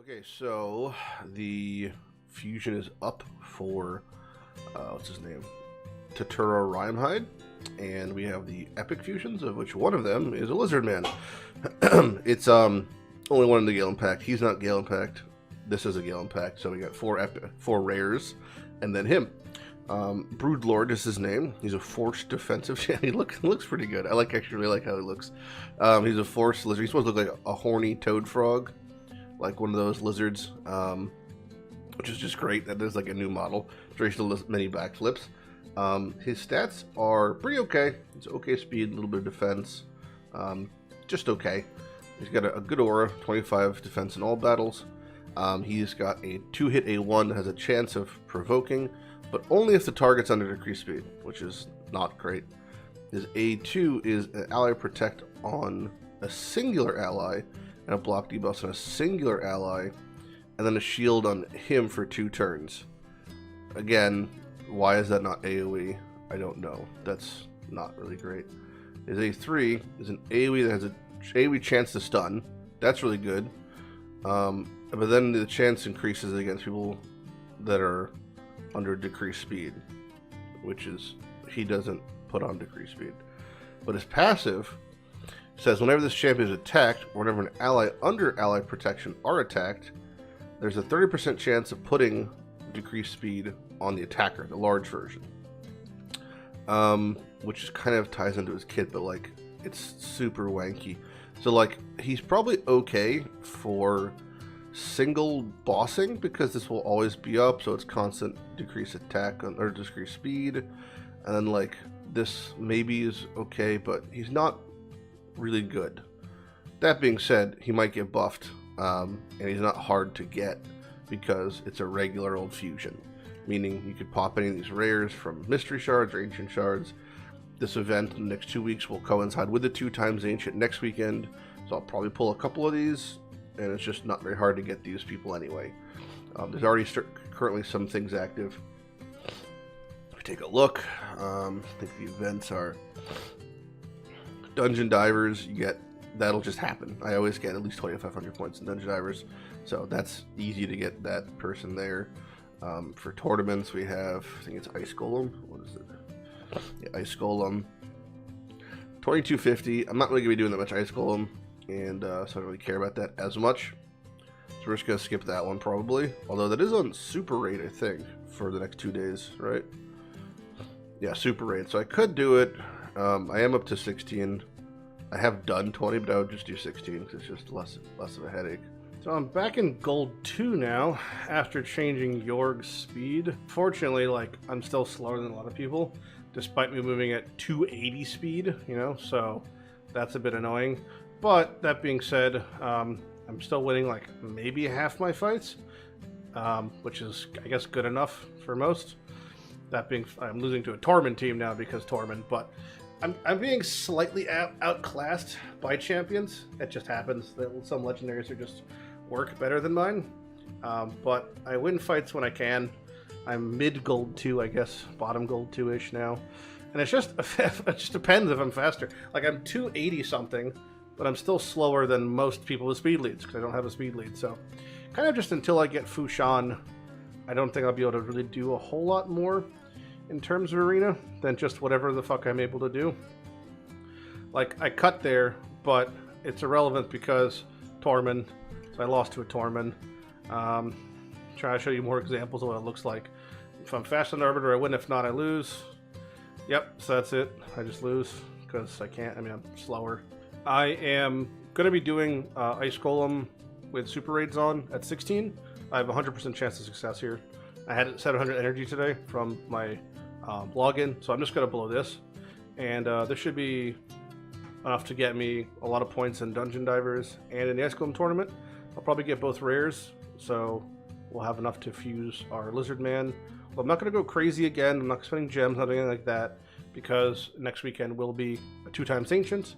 Okay, so the fusion is up for what's his name? Tatura Rhymehide, and we have the epic fusions, of which one of them is a lizard man. It's only one in the Gaellen Pact. He's not Gaellen Pact. This is a Gaellen Pact, so we got four rares, and then him. Broodlord is his name. He's a force defensive. He looks pretty good. I actually really like how he looks. He's a force lizard. He's supposed to look like a horny toad frog, like one of those lizards, which is just great. That is like a new model. Very still does many backflips. His stats are pretty okay. It's okay speed, a little bit of defense, just okay. He's got a good aura, 25 defense in all battles. He's got a 2-hit A1 that has a chance of provoking, but only if the target's under decreased speed, which is not great. His A2 is an ally protect on a singular ally, and a block debuff on a singular ally, and then a shield on him for 2 turns. Again, why is that not AoE? I don't know. That's not really great. His A3 is an AoE that has a AoE chance to stun. That's really good. But then the chance increases against people that are under decreased speed, which is, he doesn't put on decreased speed. But his passive says whenever this champion is attacked, or whenever an ally under ally protection are attacked, there's a 30% chance of putting decreased speed on the attacker, the large version. Which kind of ties into his kit, but like, it's super wanky. So like, he's probably okay for single bossing, because this will always be up, so it's constant decreased attack or decreased speed. And then like, this maybe is okay, but he's not really good. That being said, he might get buffed, and he's not hard to get because it's a regular old fusion, meaning you could pop any of these rares from mystery shards or ancient shards. This event in the next 2 weeks will coincide with the 2x ancient next weekend, so I'll probably pull a couple of these, and it's just not very hard to get these people anyway. There's already currently some things active. If we take a look, I think the events are Dungeon Divers. You get, that'll just happen. I always get at least 2,500 points in Dungeon Divers, so that's easy to get that person there. For tournaments, we have, I think it's Ice Golem. What is it? Yeah, Ice Golem. 2250. I'm not really going to be doing that much Ice Golem, and so I don't really care about that as much. So we're just going to skip that one probably. Although that is on Super Raid, I think, for the next 2 days, right? Yeah, Super Raid. So I could do it. I am up to 16. I have done 20, but I would just do 16 because it's just less of a headache. So I'm back in Gold 2 now, after changing Yorg's speed. Fortunately, like, I'm still slower than a lot of people, despite me moving at 280 speed, you know, so that's a bit annoying. But, that being said, I'm still winning, like, maybe half my fights, which is, I guess, good enough for most. That being, I'm losing to a Tormund team now because Tormund, but I'm being slightly outclassed by champions. It just happens that some legendaries are just work better than mine. But I win fights when I can. I'm mid Gold 2, I guess, bottom Gold 2-ish now. And it's just, it just depends if I'm faster. Like, I'm 280 something, but I'm still slower than most people with speed leads, because I don't have a speed lead. So, kind of just until I get Fushan, I don't think I'll be able to really do a whole lot more in terms of arena than just whatever the fuck I'm able to do. Like, I cut there, but it's irrelevant because Tormund, so I lost to a Tormund. Trying to show you more examples of what it looks like. If I'm faster than Arbiter, I win. If not, I lose. Yep, so that's it. I just lose because I can't. I mean, I'm slower. I am going to be doing Ice Golem with Super Raids on at 16. I have a 100% chance of success here. I had 700 energy today from my login, so I'm just going to blow this. And this should be enough to get me a lot of points in Dungeon Divers and in the Ice Golem tournament. I'll probably get both rares, so we'll have enough to fuse our Lizard Man. Well, I'm not going to go crazy again. I'm not spending gems, not doing anything like that, because next weekend will be a 2x Ancients.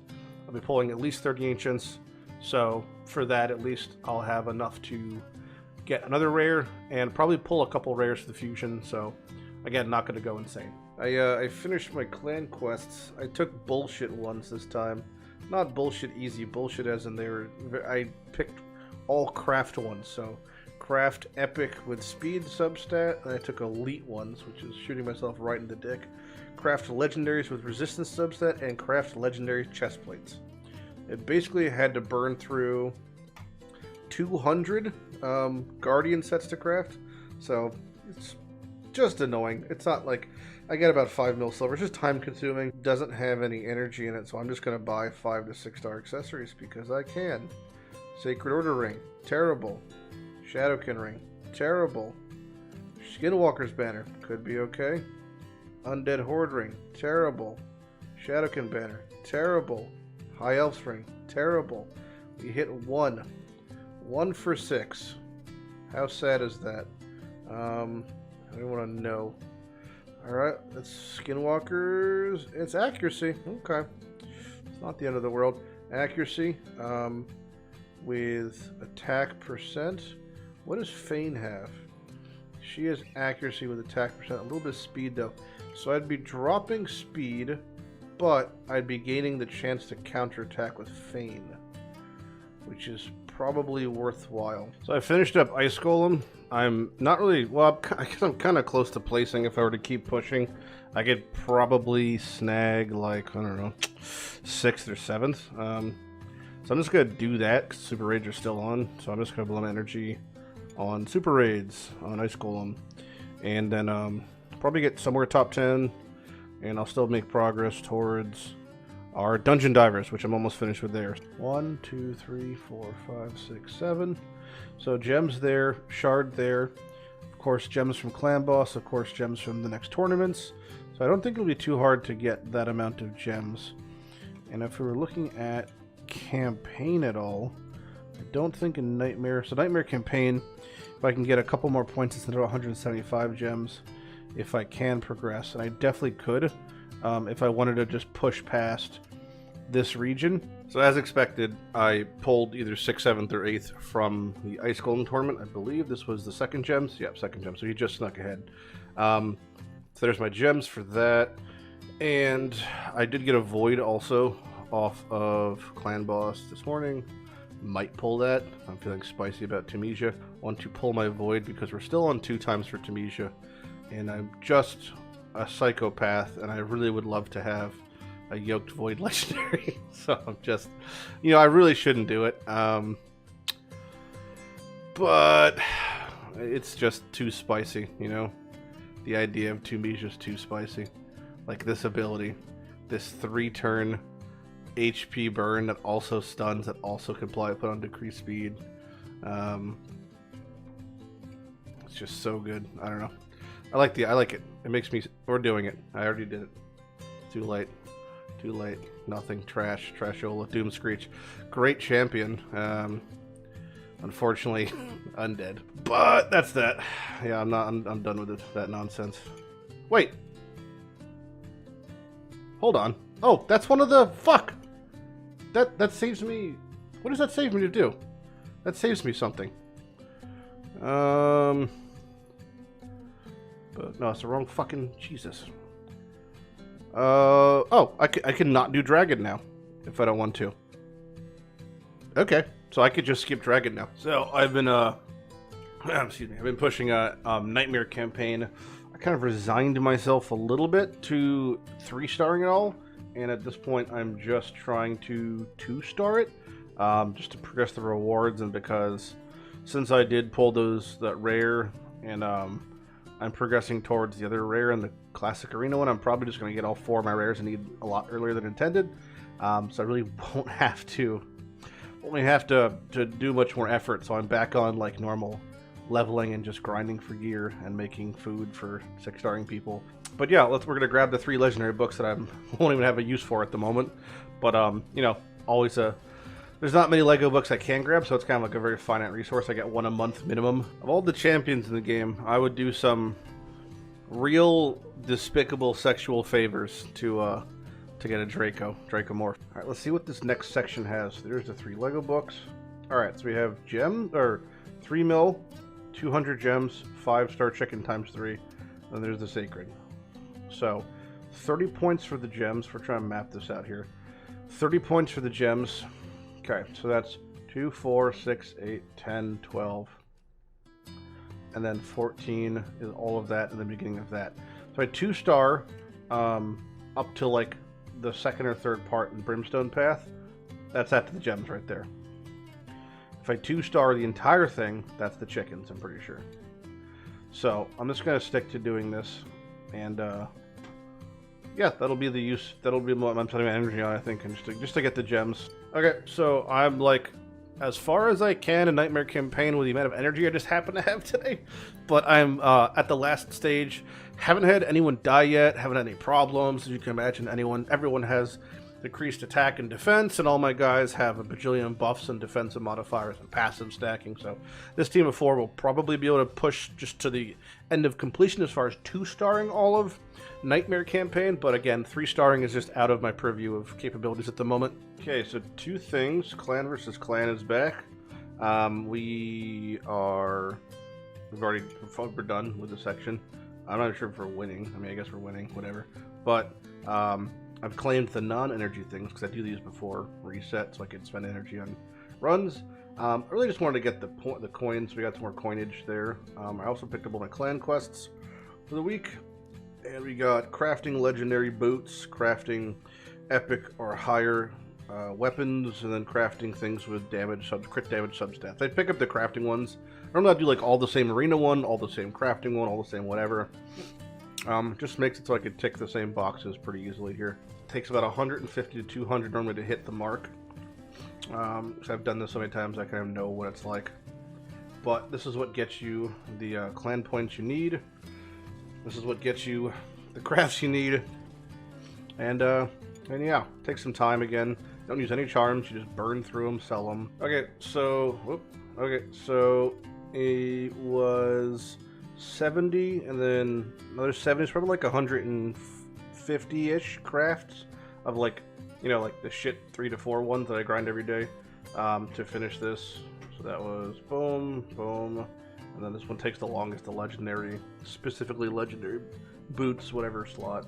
I'll be pulling at least 30 Ancients, so for that at least I'll have enough to get another rare and probably pull a couple rares for the fusion. So again, not going to go insane. I finished my clan quests. I took bullshit ones this time. Not bullshit easy, bullshit as in I picked all craft ones. So craft epic with speed substat, and I took elite ones, which is shooting myself right in the dick. Craft legendaries with resistance substat, and craft legendary chest plates. It basically had to burn through 200 guardian sets to craft, so it's just annoying. It's not like I get about 5 mil silver. It's just time consuming. Doesn't have any energy in it, so I'm just going to buy 5 to 6 star accessories because I can. Sacred Order ring, terrible. Shadowkin ring, terrible. Skinwalker's banner, could be okay. Undead Horde ring, terrible. Shadowkin banner, terrible. High Elf's ring, terrible. We hit 1. 1 for 6. How sad is that? I don't want to know. Alright, that's Skinwalker's. It's accuracy. Okay. It's not the end of the world. Accuracy. With attack percent. What does Fane have? She has accuracy with attack percent. A little bit of speed though. So I'd be dropping speed, but I'd be gaining the chance to counterattack with Fane, which is probably worthwhile. So I finished up Ice Golem. I'm not really, well, I'm kind of close to placing. If I were to keep pushing, I could probably snag like, I don't know, 6th or 7th. So I'm just going to do that because Super Raids are still on. So I'm just going to blow my energy on Super Raids, on Ice Golem. And then probably get somewhere top 10. And I'll still make progress towards our Dungeon Divers, which I'm almost finished with there. 1, 2, 3, 4, 5, 6, 7. So gems there, shard there. Of course, gems from Clan Boss. Of course, gems from the next tournaments. So I don't think it'll be too hard to get that amount of gems. And if we were looking at campaign at all, I don't think in Nightmare. So Nightmare campaign, if I can get a couple more points instead of 175 gems, if I can progress, and I definitely could if I wanted to just push past this region. So as expected, I pulled either 6th, 7th, or 8th from the Ice Golem tournament. I believe this was the second gems. Yep, second gem. So he just snuck ahead. So there's my gems for that. And I did get a Void also off of Clan Boss this morning. Might pull that. I'm feeling spicy about Tunisia. Want to pull my Void because we're still on 2 times for Tunisia. And I'm just a psychopath, and I really would love to have a Yoked Void legendary. So I'm just, you know, I really shouldn't do it. But it's just too spicy, you know? The idea of Tunisia is too spicy. Like this ability, this 3-turn HP burn that also stuns, that also can put on decreased speed. It's just so good. I don't know. I like it. It makes me. We're doing it. I already did it. Too late. Too late. Nothing. Trash. Trashola. Doom Screech. Great champion. Unfortunately, undead. But that's that. Yeah, I'm not. I'm done with it. That nonsense. Wait. Hold on. Oh, that's one of the fuck. That saves me. What does that save me to do? That saves me something. But no, it's the wrong fucking Jesus. Oh, I can not do Dragon now if I don't want to. Okay, so I could just skip Dragon now. So I've been excuse me, I've been pushing a Nightmare campaign. I kind of resigned myself a little bit to 3-starring it all, and at this point I'm just trying to 2-star it, just to progress the rewards, and because since I did pull that rare, and I'm progressing towards the other rare and the classic arena one, I'm probably just going to get all 4 of my rares and need a lot earlier than intended. So I really won't have to do much more effort. So I'm back on like normal leveling and just grinding for gear and making food for 6-starring people. But yeah, we're going to grab the 3 legendary books that I won't even have a use for at the moment. But you know, always there's not many Lego books I can grab, so it's kind of like a very finite resource. I get 1 a month minimum. Of all the champions in the game, I would do some real despicable sexual favors to get a Draco Morph. All right, let's see what this next section has. There's the 3 Lego books. All right, so we have 3 mil, 200 gems, 5-star chicken times 3. Then there's the sacred. So 30 points for the gems. We're trying to map this out here. 30 points for the gems. Okay, so that's 2, 4, 6, 8, 10, 12. And then 14 is all of that in the beginning of that. So I 2-star up to like the second or third part in Brimstone Path. That's after the gems right there. If I 2-star the entire thing, that's the chickens, I'm pretty sure. So I'm just going to stick to doing this. And yeah, that'll be the use. That'll be what I'm spending my energy on, I think, and just to get the gems. Okay, so I'm like as far as I can in Nightmare Campaign with the amount of energy I just happen to have today. But I'm at the last stage. Haven't had anyone die yet. Haven't had any problems. As you can imagine, everyone has decreased attack and defense, and all my guys have a bajillion buffs and defensive modifiers and passive stacking. So this team of 4 will probably be able to push just to the end of completion as far as 2-starring all of Nightmare Campaign. But again, 3-starring is just out of my purview of capabilities at the moment. Okay, so 2 things. Clan versus clan is back. We're done with the section. I'm not sure if we're winning. I mean, I guess we're winning, whatever. But I've claimed the non-energy things because I do these before reset, so I can spend energy on runs. I really just wanted to get the coins. We got some more coinage there. I also picked up all my clan quests for the week, and we got crafting legendary boots, crafting epic or higher weapons, and then crafting things with crit damage substats. I pick up the crafting ones. I'm not do like all the same arena one, all the same crafting one, all the same whatever. Just makes it so I could tick the same boxes pretty easily here. It takes about 150 to 200 normally to hit the mark. Because I've done this so many times I kind of know what it's like. But this is what gets you the clan points you need. This is what gets you the crafts you need. And yeah, take some time again. Don't use any charms, you just burn through them, sell them. Okay, so it was 70, and then another 70 is probably like 150-ish crafts of like, you know, like the shit 3 to 4 ones that I grind every day to finish this. So that was boom, boom, and then this one takes the longest, the legendary, specifically legendary boots, whatever slot.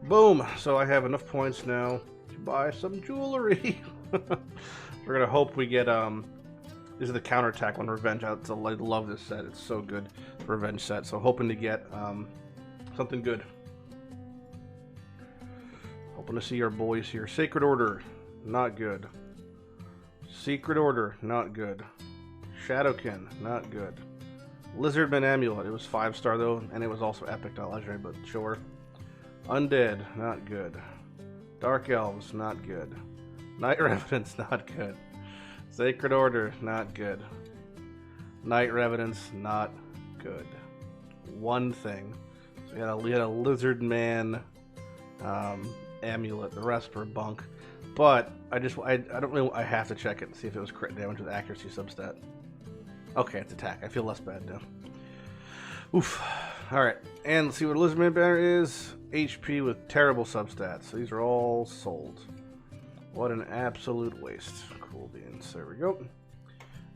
Boom! So I have enough points now to buy some jewelry. We're gonna hope we get this is the counterattack one, Revenge. I love this set. It's so good, Revenge set. So hoping to get something good. Hoping to see our boys here. Sacred Order, not good. Secret Order, not good. Shadowkin, not good. Lizardman Amulet, it was 5-star though, and it was also epic, not legendary, but sure. Undead, not good. Dark Elves, not good. Night Revenants, not good. Sacred Order, not good. Night Revenants, not good. One thing. So we had a Lizard Man amulet. The rest were bunk. But I don't really. I have to check it and see if it was crit damage with accuracy substat. Okay, it's attack. I feel less bad now. Oof. All right, and let's see what Lizard Man banner is. HP with terrible substats. So these are all sold. What an absolute waste. Cool beans. There we go.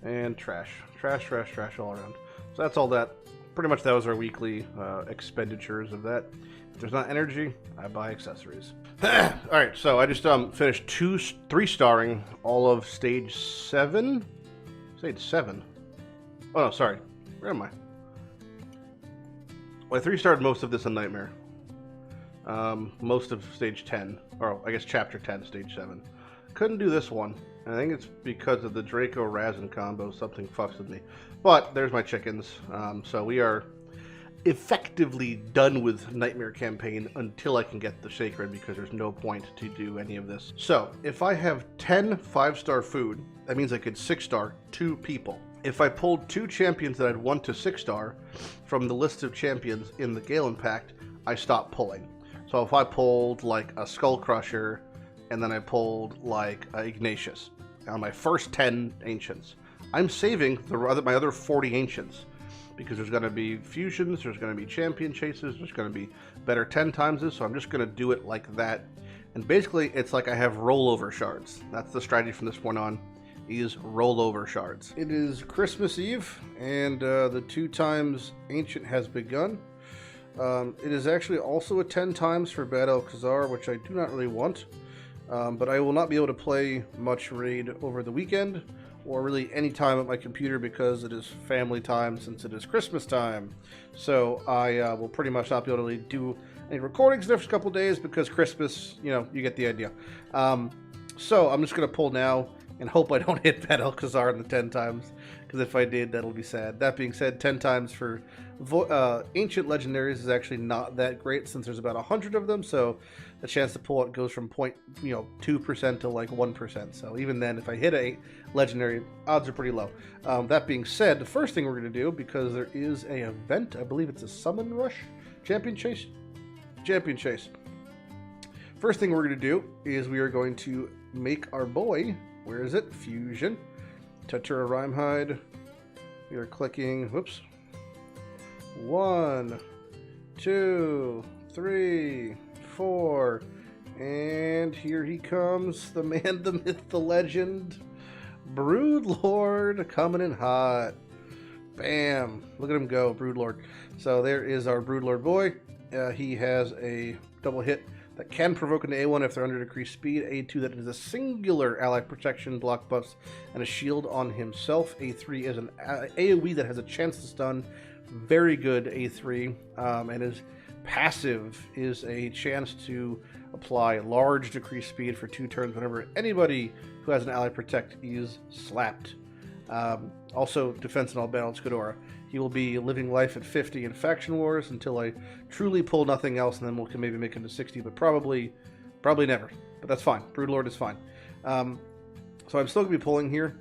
And trash. Trash, trash, trash all around. So that's all that. Pretty much that was our weekly expenditures of that. If there's not energy, I buy accessories. Alright, so I just finished 3-starring all of stage 7? Stage 7? Oh no, sorry. Where am I? Well, I 3-starred most of this in Nightmare. Most of stage 10, or I guess chapter 10, stage 7. Couldn't do this one. I think it's because of the Draco Razin combo. Something fucks with me. But there's my chickens. So we are effectively done with Nightmare Campaign until I can get the Sacred, because there's no point to do any of this. So if I have 10 5-star food, that means I could 6-star 2 people. If I pulled 2 champions that I'd want to 6-star from the list of champions in the Gaellen Pact, I stop pulling. So if I pulled like a Skull Crusher, and then I pulled like Ignatius on my first 10 Ancients, I'm saving my other 40 Ancients, because there's going to be fusions, there's going to be champion chases, there's going to be better 10 times this, so I'm just going to do it like that. And basically, it's like I have rollover shards. That's the strategy from this point on, is rollover shards. It is Christmas Eve, and the 2 times Ancient has begun. It is actually also a 10 times for Bad Alcazar, which I do not really want. But I will not be able to play much Raid over the weekend, or really any time at my computer because it is family time since it is Christmas time. So I will pretty much not be able to really do any recordings the next couple days because Christmas, you know, you get the idea. So I'm just going to pull now and hope I don't hit Bethel Khazar in the 10 times, because if I did, that'll be sad. That being said, 10 times for ancient legendaries is actually not that great since there's about 100 of them, so the chance to pull it goes from 2% to like 1%. So even then, if I hit a legendary, odds are pretty low. That being said, the first thing we're going to do, because there is a event, I believe it's a Summon Rush Champion Chase. First thing we're going to do is we are going to make our boy, where is it? Fusion. Tetra Rhyme. We are clicking, whoops. 1, 2, 3, 4, and here he comes, the man, the myth, the legend, Broodlord, coming in hot. Bam! Look at him go, Broodlord. So there is our Broodlord boy. He has a double hit that can provoke an A1 if they're under decreased speed, A2 that is a singular ally protection, block buffs, and a shield on himself. A3 is an AoE that has a chance to stun, very good A3, and his passive is a chance to apply large decreased speed for 2 turns whenever anybody who has an ally protect is slapped. Also, defense in all battles, Ghidorah. He will be living life at 50 in Faction Wars until I truly pull nothing else, and then we can maybe make him to 60, but probably never. But that's fine. Broodlord is fine. So I'm still going to be pulling here.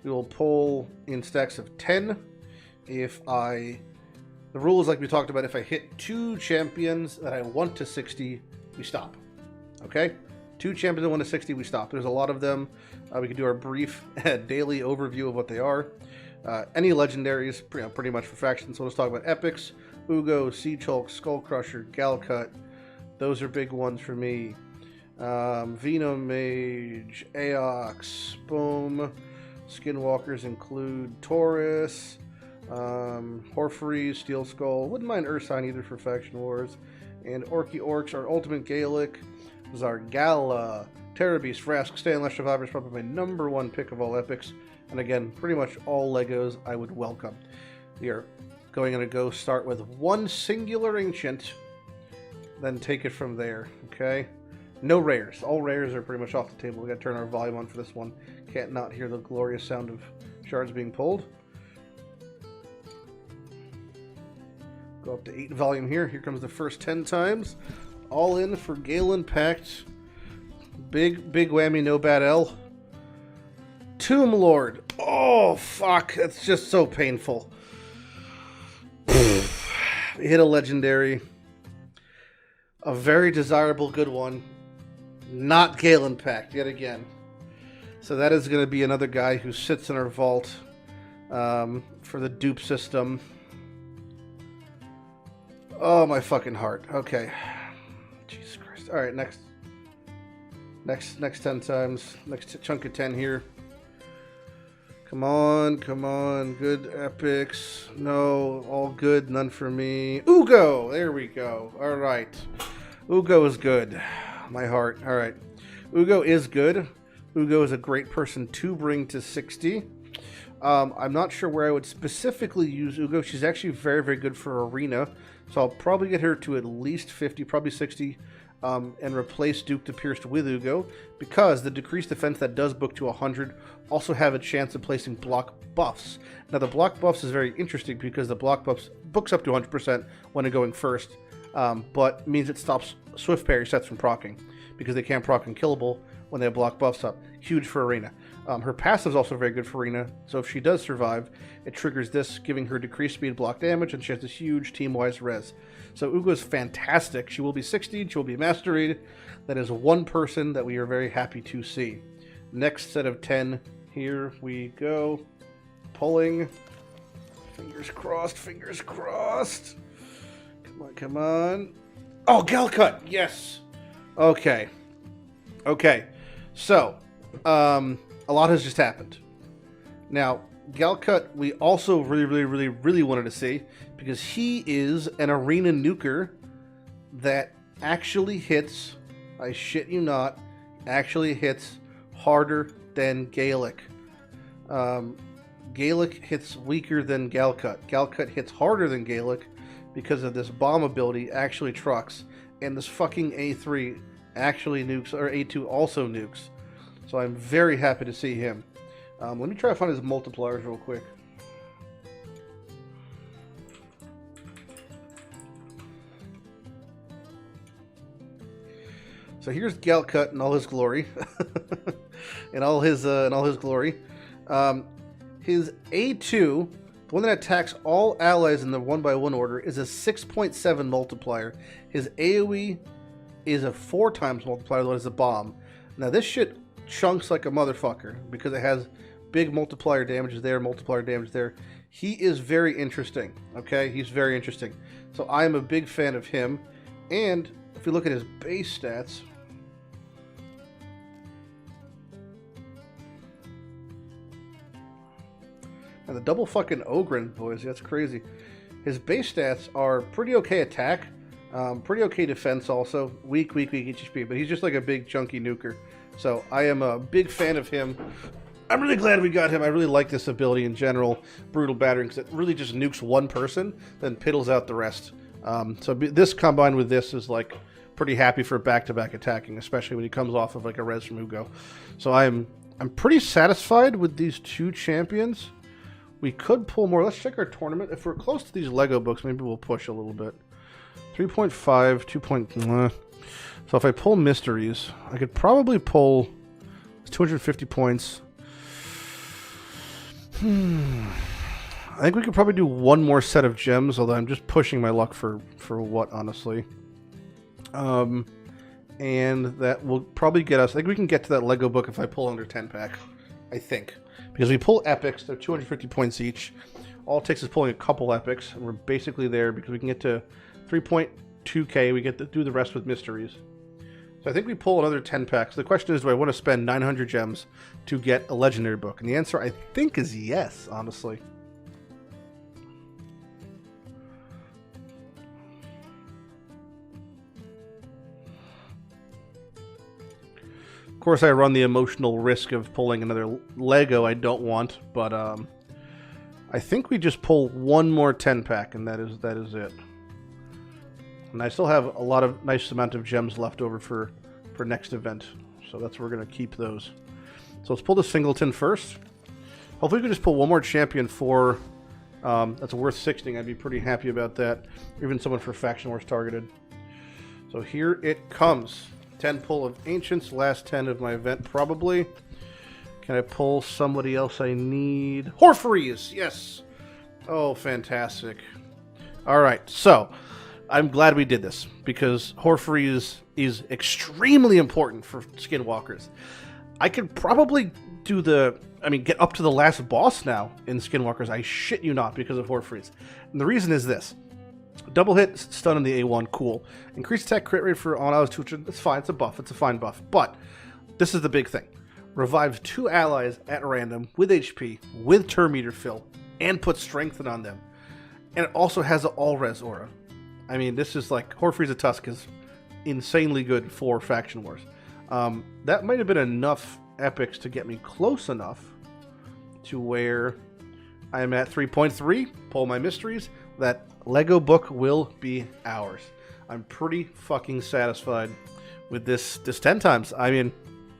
We will pull in stacks of 10. The rule is like we talked about, if I hit 2 champions that I want to 60, we stop. Okay? 2 champions that want to 60, we stop. There's a lot of them. We can do our brief daily overview of what they are. Any legendaries, pretty much for factions. So let's talk about epics. Ugo, Siege Hulk, Skull Crusher, Galcut. Those are big ones for me. Venom Mage, Aox, boom. Skinwalkers include Taurus, Horfrey, Steel Skull. Wouldn't mind Ursine either for Faction Wars. And Orcs, our Ultimate Gaelic, Zargala, Terror Beast, Vrask, Stay Unless Survivor is probably my #1 pick of all epics. And again, pretty much all Legos I would welcome. We are going to go start with 1 singular ancient, then take it from there, okay? No rares. All rares are pretty much off the table. We got to turn our volume on for this one. Can't not hear the glorious sound of shards being pulled. Go up to 8 volume here. Here comes the first 10 times. All in for Gaellen Pact. Big whammy, no bad L. Tomb Lord. Oh, fuck. That's just so painful. Hit a legendary. A very desirable good one. Not Gaellen Pact, yet again. So that is going to be another guy who sits in our vault for the dupe system. Oh, my fucking heart. Okay. Jesus Christ. All right, next 10 times. Next chunk of 10 here. Come on. Good epics. No, all good. None for me. Ugo! There we go. All right. Ugo is good. My heart. All right. Ugo is good. Ugo is a great person to bring to 60. I'm not sure where I would specifically use Ugo. She's actually very, very good for Arena. So I'll probably get her to at least 50, probably 60. And replace Duke the Pierced with Ugo, because the decreased defense that does book to 100 also have a chance of placing block buffs. Now the block buffs is very interesting because the block buffs books up to 100% when they're going first, but means it stops swift parry sets from proccing because they can't proc unkillable when they have block buffs up. Huge for Arena. Her passive is also very good for Arena, so if she does survive, it triggers this, giving her decreased speed block damage, and she has this huge team-wise res. So Ugo is fantastic. She will be 60'd, she will be mastered. That is one person that we are very happy to see. Next set of 10, here we go. Pulling. Fingers crossed, fingers crossed. Come on. Oh, Galcut, yes. Okay. So, a lot has just happened. Now, Galcut, we also really wanted to see, because he is an arena nuker that actually hits, I shit you not, actually hits harder than Gaelic. Gaelic hits weaker than Galcut. Galcut hits harder than Gaelic because of this bomb ability actually trucks, and this fucking A3 actually nukes, or A2 also nukes. So I'm very happy to see him. Let me try to find his multipliers real quick. So here's Galcut in all his glory, in all his glory. His A2, the one that attacks all allies in the 1x1 order, is a 6.7 multiplier. His AoE is a 4 times multiplier, that is a bomb. Now this shit chunks like a motherfucker because it has big multiplier damages there, multiplier damage there. He is very interesting, okay? He's very interesting. So I am a big fan of him. And if we look at his base stats, and the double fucking Ogren, boys, that's crazy. His base stats are pretty okay attack, pretty okay defense also, weak HP, but he's just like a big chunky nuker. So I am a big fan of him. I'm really glad we got him. I really like this ability in general, Brutal Battering, because it really just nukes one person, then piddles out the rest. So this combined with this is like pretty happy for back-to-back attacking, especially when he comes off of like a res from Ugo. So I'm pretty satisfied with these two champions. We could pull more. Let's check our tournament. If we're close to these Lego books, maybe we'll push a little bit. 3.5, 2. So if I pull mysteries, I could probably pull 250 points. I think we could probably do one more set of gems, although I'm just pushing my luck for what, honestly. And that will probably get us... I think we can get to that Lego book if I pull under 10 pack. I think. Because we pull epics, they're 250 points each. All it takes is pulling a couple epics, and we're basically there because we can get to 3.2k. We get to do the rest with mysteries. So I think we pull another 10 packs. The question is, do I want to spend 900 gems to get a legendary book? And the answer, I think, is yes, honestly. Of course, I run the emotional risk of pulling another Lego I don't want, but I think we just pull one more 10-pack, and that is it. And I still have a lot of nice amount of gems left over for next event, so that's where we're going to keep those. So let's pull the Singleton first. Hopefully we can just pull one more champion for that's worth 60. I'd be pretty happy about that. Even someone for Faction Wars targeted. So here it comes. 10 pull of Ancients, last 10 of my event probably. Can I pull somebody else I need? Horfreeze, yes! Oh, fantastic. Alright, so I'm glad we did this because Horfreeze is extremely important for Skinwalkers. I could probably do get up to the last boss now in Skinwalkers. I shit you not because of Horfreeze. And the reason is this. Double hit, stun on the A1, cool. Increased attack crit rate for on allies, that's fine, it's a buff, it's a fine buff. But this is the big thing. Revive 2 allies at random with HP, with turn meter fill, and put strengthen on them. And it also has an all-res aura. I mean, this is like, Horfreeze of Tusk is insanely good for Faction Wars. That might have been enough epics to get me close enough to where I am at 3.3, pull my mysteries, that Lego book will be ours. I'm pretty fucking satisfied with this 10 times. I mean,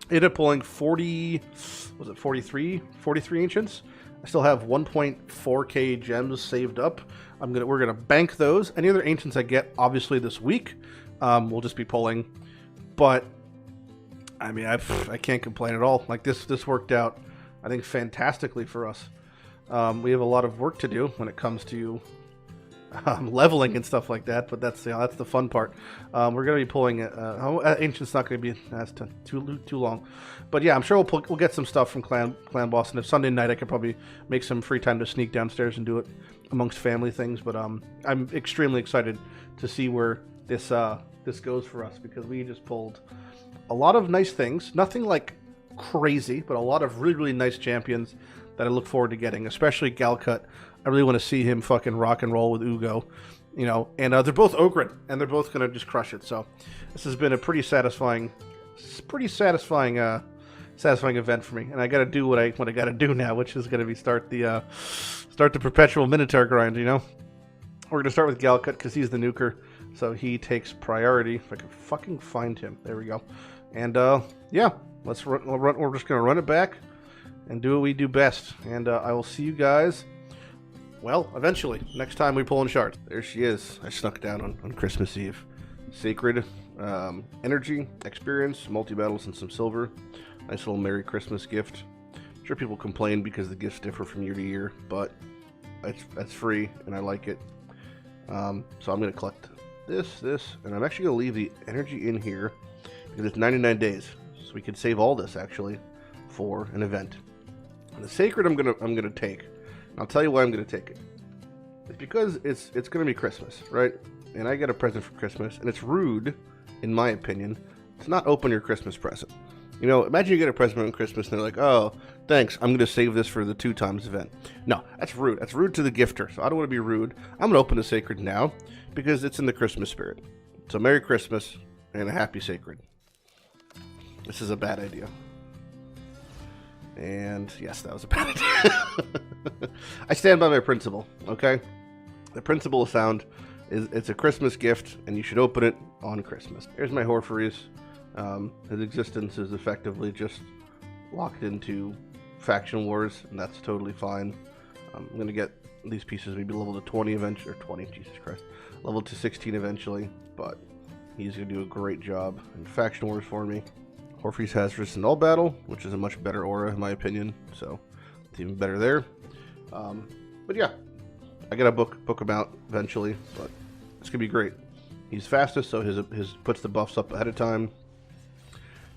I ended up pulling 43 Ancients. I still have 1.4k gems saved up. We're gonna bank those. Any other Ancients I get, obviously this week, we'll just be pulling. But I mean, I can't complain at all. Like this worked out, I think, fantastically for us. We have a lot of work to do when it comes to leveling and stuff like that, but that's the fun part. We're going to be pulling Ancient's not going to be too long, but yeah, I'm sure we'll get some stuff from Clan Boss, and if Sunday night I could probably make some free time to sneak downstairs and do it amongst family things. But I'm extremely excited to see where this goes for us, because we just pulled a lot of nice things, nothing like crazy, but a lot of really nice champions that I look forward to getting, especially Galcut. I really want to see him fucking rock and roll with Ugo, you know. And they're both Ogren, and they're both gonna just crush it. So this has been a pretty satisfying satisfying event for me, and I got to do what I got to do now, which is going to be start the perpetual Minotaur grind. You know, we're going to start with Gaellen because he's the nuker, so he takes priority. If I can fucking find him, there we go. And yeah, let's run. We're just going to run it back and do what we do best. And I will see you guys. Well, eventually, next time we pull in shards. There she is. I snuck down on Christmas Eve. Sacred energy, experience, multi-battles, and some silver. Nice little Merry Christmas gift. I'm sure people complain because the gifts differ from year to year, but that's free, and I like it. So I'm going to collect this, and I'm actually going to leave the energy in here because it's 99 days. So we could save all this, actually, for an event. And the Sacred I'm gonna take. I'll tell you why I'm going to take it. It's because it's going to be Christmas, right? And I get a present for Christmas, and it's rude, in my opinion, to not open your Christmas present. You know, imagine you get a present on Christmas, and they're like, oh, thanks, I'm going to save this for the 2 times event. No, that's rude. That's rude to the gifter, so I don't want to be rude. I'm going to open the Sacred now, because it's in the Christmas spirit. So Merry Christmas, and a Happy Sacred. This is a bad idea. And yes, that was a bad idea. I stand by my principle, okay? The principle of sound is it's a Christmas gift, and you should open it on Christmas. Here's my Horfreys. His existence is effectively just locked into faction wars, and that's totally fine. I'm going to get these pieces maybe level to 20 eventually, or 20, Jesus Christ, level to 16 eventually, but he's going to do a great job in faction wars for me. Horfreys has resistant all battle, which is a much better aura in my opinion, so it's even better there. But yeah, I gotta book him out eventually, but it's gonna be great. He's fastest, so his puts the buffs up ahead of time.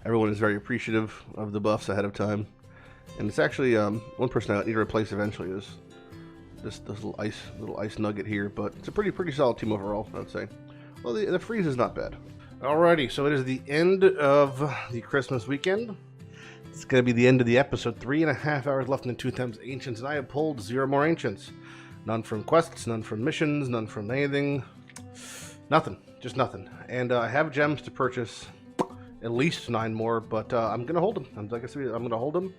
Everyone is very appreciative of the buffs ahead of time, and it's actually one person I need to replace eventually is this little ice nugget here, but it's a pretty solid team overall, I would say. Well, the freeze is not bad. Alrighty, so it is the end of the Christmas weekend. It's going to be the end of the episode. 3.5 hours left in the 2 times Ancients, and I have pulled 0 more Ancients. None from quests, none from missions, none from anything. Nothing. Just nothing. And I have gems to purchase at least 9 more, but I'm going to hold them. Like I said, I'm going to hold them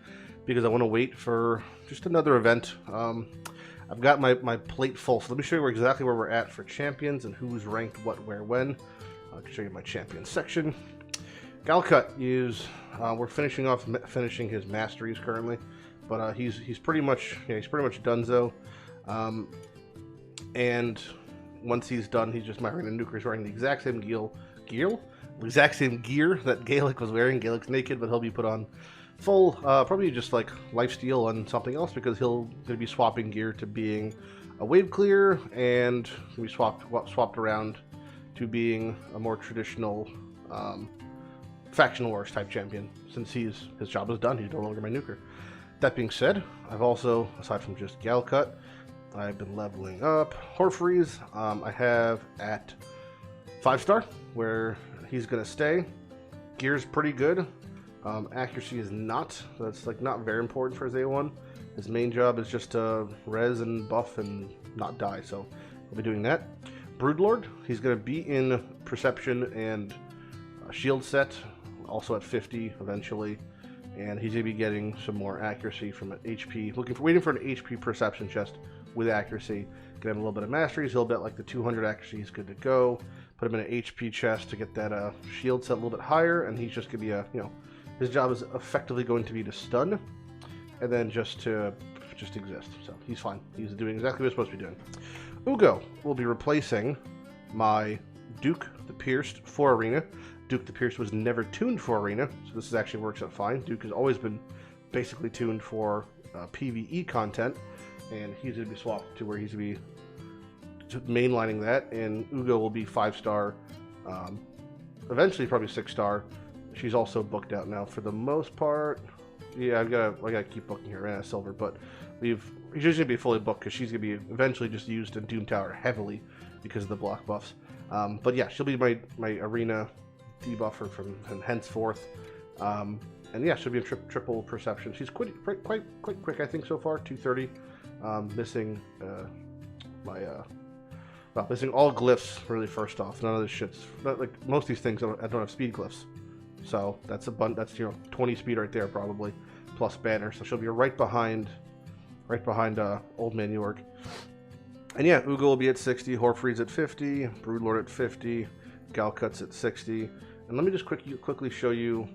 because I want to wait for just another event. I've got my plate full, so let me show you exactly where we're at for champions and who's ranked what, where, when. I can show you my champion section. Gaellen is we're finishing his masteries currently, but he's pretty much donezo. And once he's done, he's just miring the nuker. He's wearing the exact same the exact same gear that Gaellen was wearing. Gaellen's naked, but he'll be put on full, probably just like lifesteal and something else because he'll be swapping gear to being a wave clear and be swapped around to being a more traditional faction wars type champion. Since his job is done, he's no longer my nuker. That being said, I've also, aside from just Gaellen, I've been leveling up Horfreys. I have at 5-star where he's gonna stay. Gear's pretty good. Accuracy is not. So that's like not very important for his A1. His main job is just to res and buff and not die. So we'll be doing that. Broodlord, he's going to be in Perception and Shield set, also at 50 eventually, and he's going to be getting some more accuracy from an HP. Waiting for an HP Perception chest with accuracy. Gonna have a little bit of masteries. He'll bet like the 200 accuracy. He's good to go. Put him in an HP chest to get that shield set a little bit higher, and he's just going to be his job is effectively going to be to stun, and then just exist. So he's fine. He's doing exactly what he's supposed to be doing. Ugo will be replacing my Duke the Pierced for Arena. Duke the Pierced was never tuned for Arena, so this actually works out fine. Duke has always been basically tuned for PvE content, and he's going to be swapped to where he's going to be mainlining that, and Ugo will be 5-star, eventually probably 6-star. She's also booked out now for the most part. Yeah, I gotta keep booking her in silver, but she's usually gonna be fully booked because she's gonna be eventually just used in Doom Tower heavily because of the block buffs. But yeah, she'll be my arena debuffer from henceforth. And yeah, she'll be a triple perception. She's quite quick, I think, so far. 230. Missing missing all glyphs really. First off, none of this shit's like most of these things. I don't have speed glyphs. So that's 20 speed right there probably, plus banner. So she'll be right behind Old Man York. And yeah, Ugo will be at 60, Horfree's at 50, Broodlord at 50, Galcut's at 60. And let me just quickly show you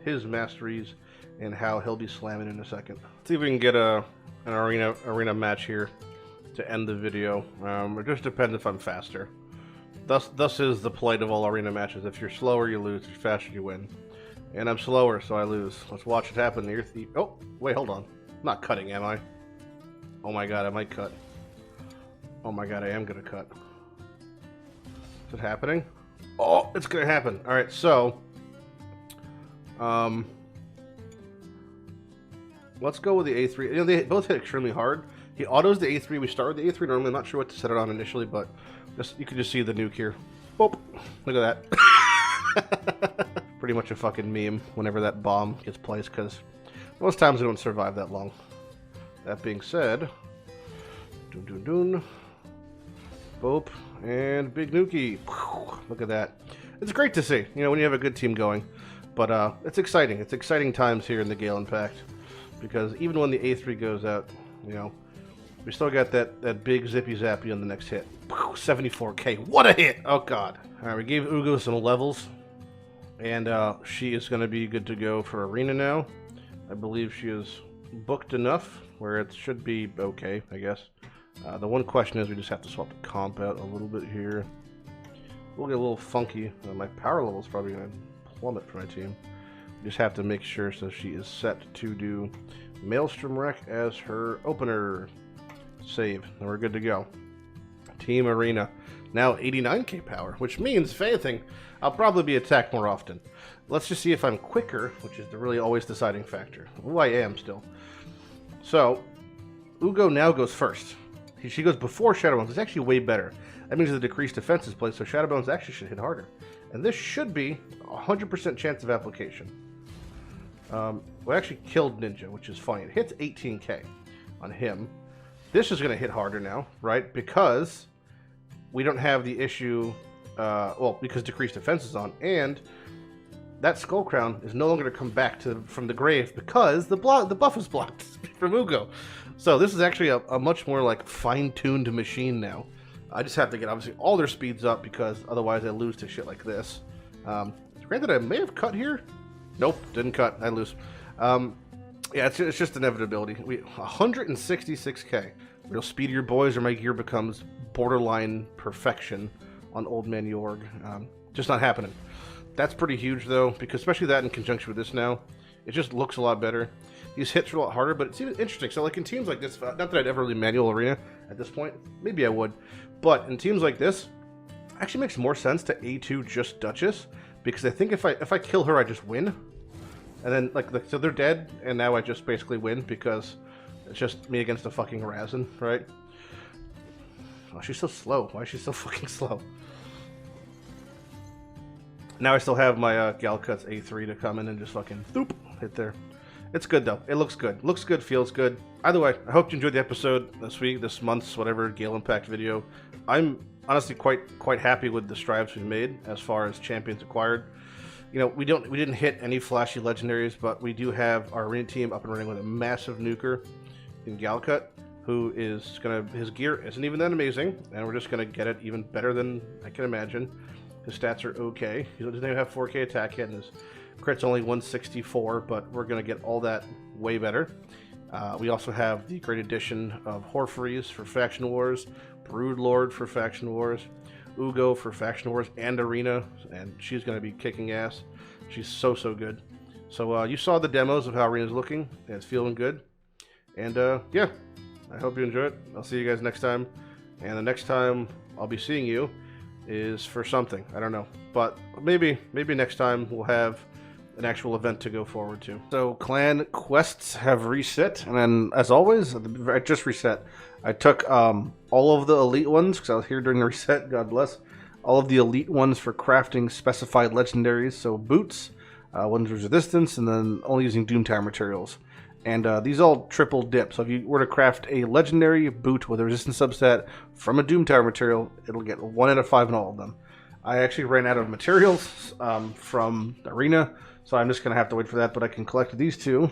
his masteries and how he'll be slamming in a second. Let's see if we can get an arena match here to end the video. It just depends if I'm faster. Thus is the plight of all arena matches. If you're slower, you lose. If you're faster, you win. And I'm slower, so I lose. Let's watch it happen. Oh, wait, hold on. I'm not cutting, am I? Oh my god, I might cut. Oh my god, I am gonna cut. Is it happening? Oh, it's gonna happen. Alright, so... let's go with the A3. You know, they both hit extremely hard. He autos the A3. We start with the A3 normally. I'm not sure what to set it on initially, but you can just see the nuke here. Boop. Look at that. Pretty much a fucking meme whenever that bomb gets placed, because most times they don't survive that long. That being said, dun. Boop, and big nukie. Look at that. It's great to see, you know, when you have a good team going. But it's exciting. It's exciting times here in the Gaellen Pact, because even when the A3 goes out, you know, we still got that big zippy zappy on the next hit. 74k. What a hit! Oh god. Alright, we gave Ugo some levels, and she is going to be good to go for arena now. I believe she is booked enough where it should be okay, I guess. The one question is we just have to swap the comp out a little bit here. We'll get a little funky. My power level is probably going to plummet for my team. We just have to make sure so she is set to do Maelstrom Wreck as her opener. Save, and we're good to go. Team Arena. Now 89k power, which means, if anything, I'll probably be attacked more often. Let's just see if I'm quicker, which is the really always deciding factor. Oh, I am still. So, Ugo now goes first. She goes before Shadowbones. It's actually way better. That means the decreased defense is placed, so Shadowbones actually should hit harder. And this should be a 100% chance of application. We actually killed Ninja, which is funny. It hits 18k on him. This is going to hit harder now, right? Because we don't have the issue, well, because decreased defense is on, and that Skull Crown is no longer going to come back from the grave because the buff is blocked from Ugo. So this is actually a much more like fine-tuned machine now. I just have to get obviously all their speeds up because otherwise I lose to shit like this. Granted, I may have cut here. Nope, didn't cut. I lose. Yeah, it's just inevitability. 166k. Real speed of your boys, or my gear becomes borderline perfection on Old Man York. Just not happening. That's pretty huge though, because especially that in conjunction with this now, it just looks a lot better. These hits are a lot harder, but it's even interesting. So like in teams like this, not that I'd ever really manual arena at this point, maybe I would, but in teams like this, it actually makes more sense to A2 just Duchess, because I think if I kill her, I just win. And then, so they're dead, and now I just basically win, because it's just me against a fucking Razin, right? Oh, she's so slow. Why is she so fucking slow? Now I still have my Galcut's A3 to come in and just fucking thoop, hit there. It's good, though. It looks good. Looks good, feels good. Either way, I hope you enjoyed the episode this week, this month's, whatever, Gaellen Pact video. I'm honestly quite happy with the strides we've made as far as champions acquired. You know, we didn't hit any flashy legendaries, but we do have our arena team up and running with a massive nuker in Galcut, who is his gear isn't even that amazing, and we're just gonna get it even better than I can imagine. His stats are okay. He doesn't even have 4k attack yet, and his crit's only 164, but we're gonna get all that way better. We also have the great addition of Horfreeze for Faction Wars, Broodlord for Faction Wars, Ugo for Faction Wars and Arena, and she's going to be kicking ass. She's so good. So you saw the demos of how Arena's looking, and it's feeling good. And yeah, I hope you enjoy it. I'll see you guys next time. And the next time I'll be seeing you is for something. I don't know. But maybe next time we'll have an actual event to go forward to. So clan quests have reset, and then as always, I just reset. I took all of the elite ones, because I was here during the reset, God bless. All of the elite ones for crafting specified legendaries, so boots, ones with resistance, and then only using Doomtower materials. And these all triple dip, so if you were to craft a legendary boot with a resistance subset from a Doomtower material, it'll get 1 out of 5 in all of them. I actually ran out of materials from the arena, so I'm just going to have to wait for that, but I can collect these two.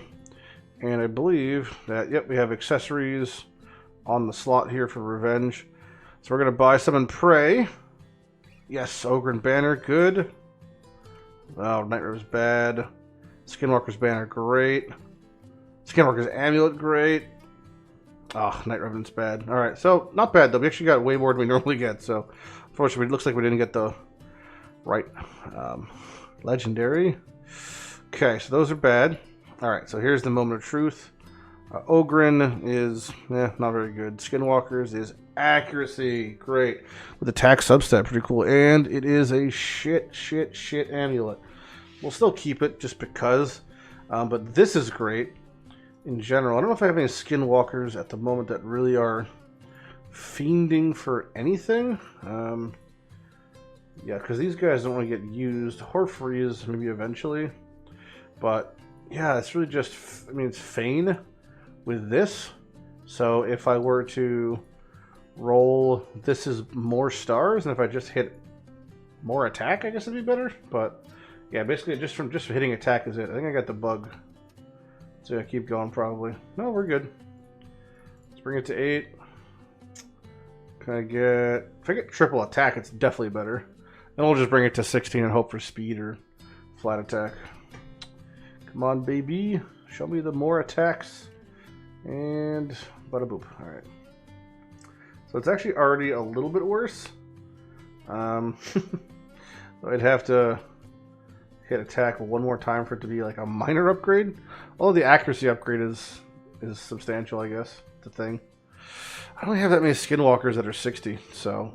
And I believe that, yep, we have accessories on the slot here for Revenge. So we're going to buy some and pray. Yes, Ogre and Banner, good. Oh, Night River's bad. Skinwalker's Banner, great. Skinwalker's Amulet, great. Oh, Night Revenant's bad. Alright, so not bad though. We actually got way more than we normally get, so unfortunately it looks like we didn't get the right legendary. Okay, so those are bad. Alright, so here's the moment of truth. Ogren is not very good. Skinwalker's is accuracy, great. With attack substat, pretty cool. And it is a shit amulet. We'll still keep it just because. But this is great in general. I don't know if I have any Skinwalkers at the moment that really are fiending for anything. Yeah, because these guys don't want to get used. Horfreeze maybe eventually. But yeah, it's really just, I mean, it's Feign with this. So if I were to roll, this is more stars, and if I just hit more attack, I guess it'd be better. But yeah, basically just from hitting attack is it. I think I got the bug. So I keep going probably. No, we're good. Let's bring it to 8. Can I get, if I get triple attack, it's definitely better. And we'll just bring it to 16 and hope for speed or flat attack. Come on, baby. Show me the more attacks. And bada boop. Alright. So it's actually already a little bit worse. I'd have to hit attack one more time for it to be like a minor upgrade. Although the accuracy upgrade is substantial, I guess. The thing. I don't have that many Skinwalkers that are 60, so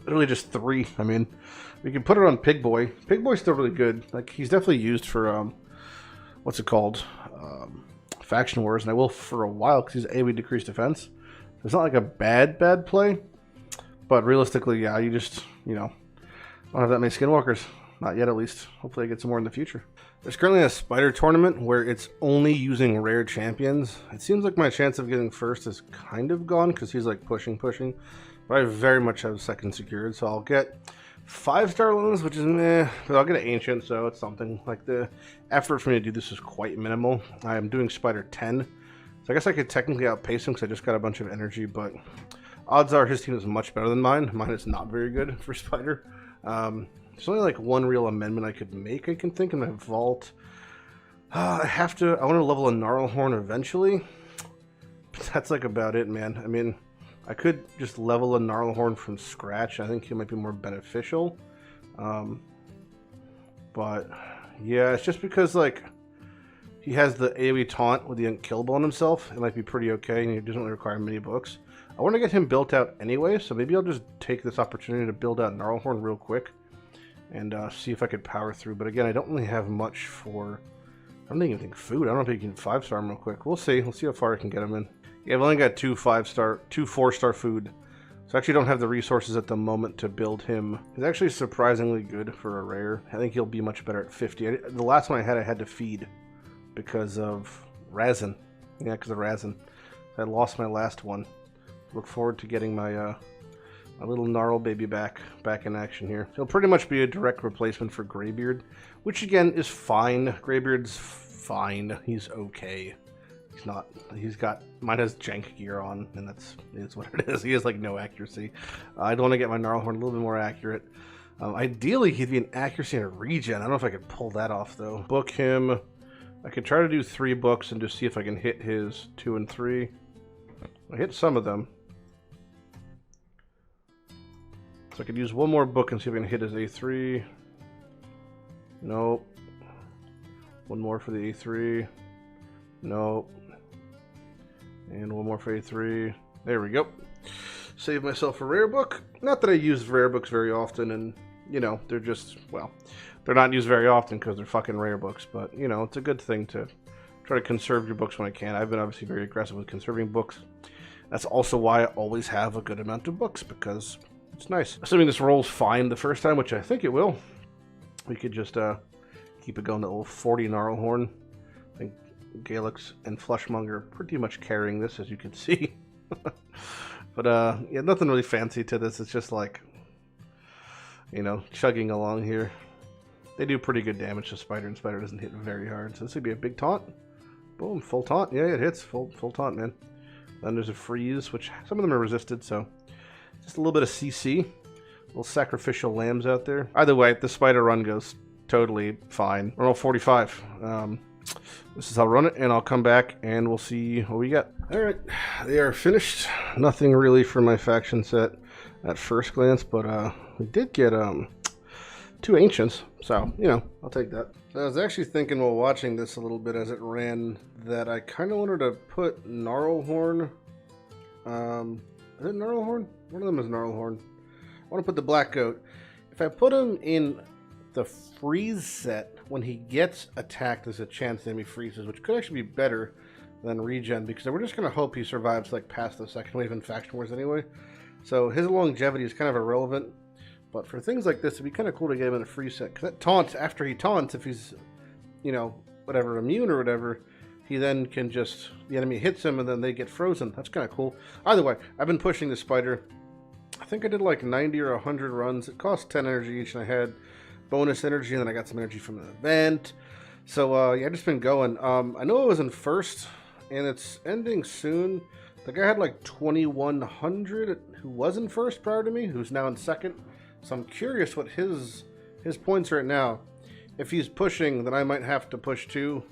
really just 3. I mean, we can put it on Pig Boy. Pig Boy's still really good. Like, he's definitely used for what's it called? Faction Wars, and I will for a while because he's AoE decreased defense. It's not like a bad play, but realistically, yeah, you just, you know, don't have that many Skinwalkers. Not yet, at least. Hopefully I get some more in the future. There's currently a spider tournament where it's only using rare champions. It seems like my chance of getting first is kind of gone because he's like pushing. But I very much have second secured, so I'll get 5-star loans, which is meh, but I'll get an ancient, so it's something. Like, the effort for me to do this is quite minimal. I am doing Spider 10, so I guess I could technically outpace him because I just got a bunch of energy, but odds are his team is much better than mine. Mine is not very good for Spider. There's only like one real amendment I could make, I can think, in my vault. I want to level a Gnarlhorn eventually, but that's like about it, man. I mean, I could just level a Gnarlhorn from scratch. I think he might be more beneficial. But yeah, it's just because like he has the AoE taunt with the unkillable on himself. It might be pretty okay, and he doesn't really require many books. I want to get him built out anyway, so maybe I'll just take this opportunity to build out Gnarlhorn real quick and see if I could power through. But again, I don't really have much for, I don't even think food. I don't know if you can 5-star him real quick. We'll see. We'll see how far I can get him in. Yeah, I've only got 2 4-star food. So I actually don't have the resources at the moment to build him. He's actually surprisingly good for a rare. I think he'll be much better at 50. The last one I had to feed because of Razin. Yeah, because of Razin. I lost my last one. Look forward to getting my my little Gnarl baby back in action here. He'll pretty much be a direct replacement for Greybeard, which again is fine. Greybeard's fine. He's okay. He's not. Mine has jank gear on, and is what it is. He has like no accuracy. I'd want to get my Gnarlhorn a little bit more accurate. Ideally, he'd be an accuracy and a regen. I don't know if I could pull that off though. Book him. I could try to do 3 books and just see if I can hit his 2 and 3. I hit some of them. So I could use one more book and see if I can hit his A3. Nope. One more for the A3. Nope. And one more for A3. There we go. Save myself a rare book. Not that I use rare books very often, and, you know, they're just, well, they're not used very often because they're fucking rare books, but, you know, it's a good thing to try to conserve your books when I can. I've been obviously very aggressive with conserving books. That's also why I always have a good amount of books, because it's nice. Assuming this rolls fine the first time, which I think it will, we could just keep it going to little 40 Gnarlhorn. I think Gaelix and Flushmonger are pretty much carrying this, as you can see. But yeah, nothing really fancy to this. It's just like, you know, chugging along here. They do pretty good damage to Spider, and Spider doesn't hit very hard. So this would be a big taunt. Boom, full taunt. Yeah, it hits. Full taunt, man. Then there's a freeze, which some of them are resisted, so just a little bit of CC. Little sacrificial lambs out there. Either way, the Spider run goes totally fine. We're all 45. This is how I'll run it, and I'll come back, and we'll see what we get. All right, they are finished. Nothing really for my faction set at first glance, but we did get 2 ancients, so, you know, I'll take that. I was actually thinking while watching this a little bit as it ran that I kind of wanted to put Gnarlhorn. Is it Gnarlhorn? One of them is Gnarlhorn. I want to put the Black Goat. If I put him in the freeze set, when he gets attacked, there's a chance that he freezes, which could actually be better than regen, because we're just going to hope he survives like past the second wave in Faction Wars anyway. So his longevity is kind of irrelevant. But for things like this, it'd be kind of cool to get him in a free set. Because that taunt, after he taunts, if he's, you know, whatever, immune or whatever, he then can just, the enemy hits him and then they get frozen. That's kind of cool. Either way, I've been pushing the Spider. I think I did like 90 or 100 runs. It cost 10 energy each, and I had bonus energy, and then I got some energy from the event. So, yeah, I've just been going. I know I was in first, and it's ending soon. The guy had like 2,100 who was in first prior to me, who's now in second. So I'm curious what his points are at now. If he's pushing, then I might have to push too,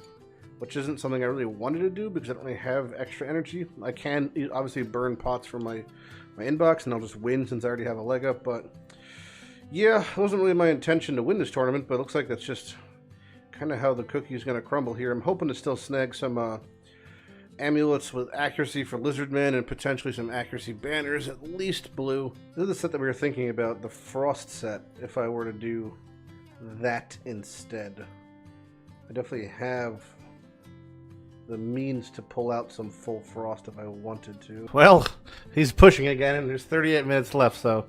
which isn't something I really wanted to do because I don't really have extra energy. I can obviously burn pots from my inbox, and I'll just win since I already have a leg up. But yeah, it wasn't really my intention to win this tournament, but it looks like that's just kind of how the cookie's going to crumble here. I'm hoping to still snag some amulets with accuracy for Lizardmen and potentially some accuracy banners, at least blue. This is the set that we were thinking about, the Frost set, if I were to do that instead. I definitely have the means to pull out some full Frost if I wanted to. Well, he's pushing again, and there's 38 minutes left, so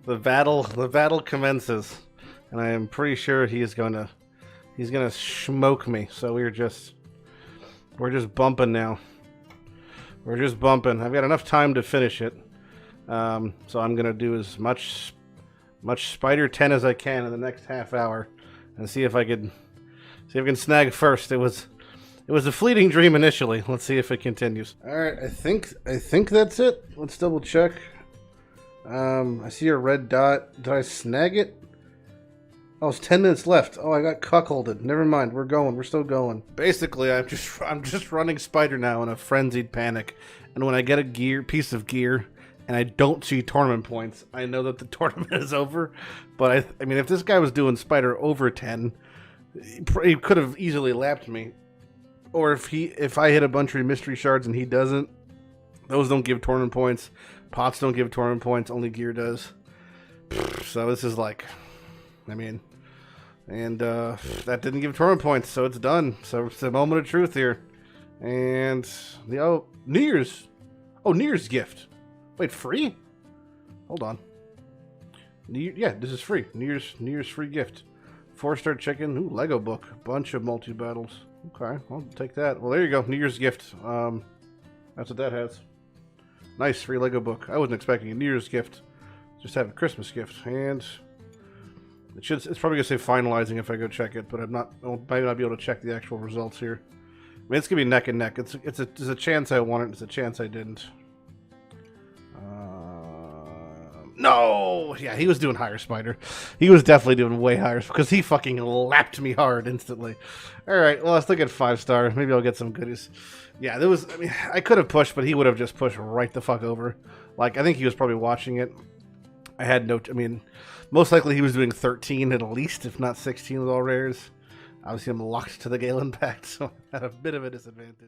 the battle commences. And I am pretty sure he's gonna smoke me, so we're just bumping now. We're just bumping. I've got enough time to finish it. So I'm going to do as much Spider 10 as I can in the next half hour and see if I can snag first. It was a fleeting dream initially. Let's see if it continues. All right, I think that's it. Let's double check. I see a red dot. Did I snag it? Oh, it's 10 minutes left. Oh, I got cuckolded. Never mind. We're going. We're still going. Basically, I'm just running Spider now in a frenzied panic. And when I get a piece of gear and I don't see tournament points, I know that the tournament is over. But I mean, if this guy was doing Spider over 10, he could have easily lapped me. Or if I hit a bunch of mystery shards and he doesn't, those don't give tournament points. Pots don't give tournament points. Only gear does. So this is like, I mean, and that didn't give tournament points, so it's done. So it's a moment of truth here. And the New Year's gift. Wait, free? Hold on. Yeah, this is free. New Year's free gift. 4-star chicken. Ooh, Lego book. Bunch of multi-battles. Okay, I'll take that. Well, there you go. New Year's gift. That's what that has. Nice free Lego book. I wasn't expecting a New Year's gift. Just have a Christmas gift. And it's probably gonna say finalizing if I go check it, but I might not be able to check the actual results here. I mean, it's gonna be neck and neck. It's a chance I won it. It's a chance I didn't. No! Yeah, he was doing higher Spider. He was definitely doing way higher because he fucking lapped me hard instantly. Alright, well, let's look at 5-star. Maybe I'll get some goodies. Yeah, I mean, I could have pushed, but he would have just pushed right the fuck over. Like, I think he was probably watching it. I mean, most likely he was doing 13 at least, if not 16 with all rares. Obviously, I'm locked to the Gaellen Pact, so I had a bit of a disadvantage.